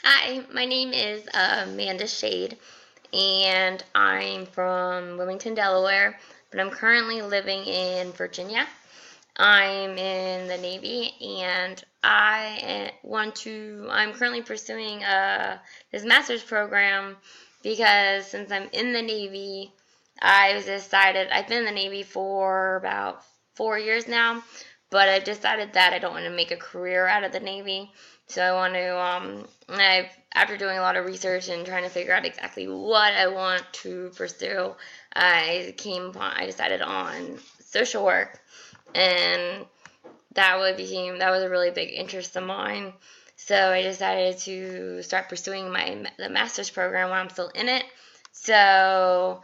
Hi, my name is Amanda Shade, and I'm from Wilmington, Delaware, but I'm currently living in Virginia. I'm in the Navy, and I'm currently pursuing this master's program because since I'm in the Navy, I've been in the Navy for about 4 years now, but I've decided that I don't want to make a career out of the Navy. So I want to, after doing a lot of research and trying to figure out exactly what I want to pursue, I decided on social work, and that was a really big interest of mine. So I decided to start pursuing the master's program while I'm still in it. So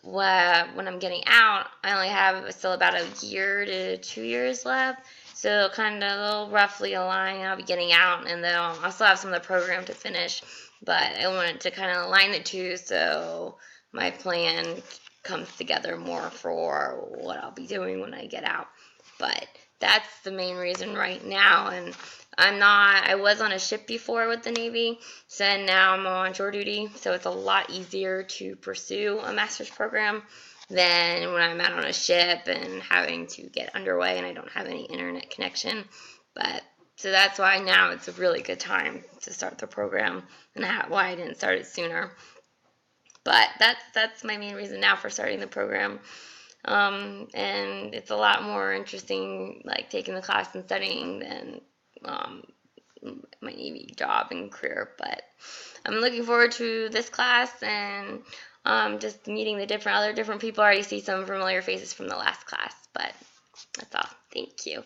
when I'm getting out, I only have still about a year to 2 years left. So kind of roughly align. I'll be getting out, and then I'll still have some of the program to finish. But I wanted to kind of align the two so my plan comes together more for what I'll be doing when I get out. But that's the main reason right now. And I was on a ship before with the Navy, so now I'm on shore duty, so it's a lot easier to pursue a master's program than when I'm out on a ship and having to get underway and I don't have any internet connection. But so that's why now it's a really good time to start the program, and why I didn't start it sooner. But that's my main reason now for starting the program. And it's a lot more interesting, like taking the class and studying than um, my Navy job and career. But I'm looking forward to this class and just meeting the different people. I already see some familiar faces from the last class, but that's all. Thank you.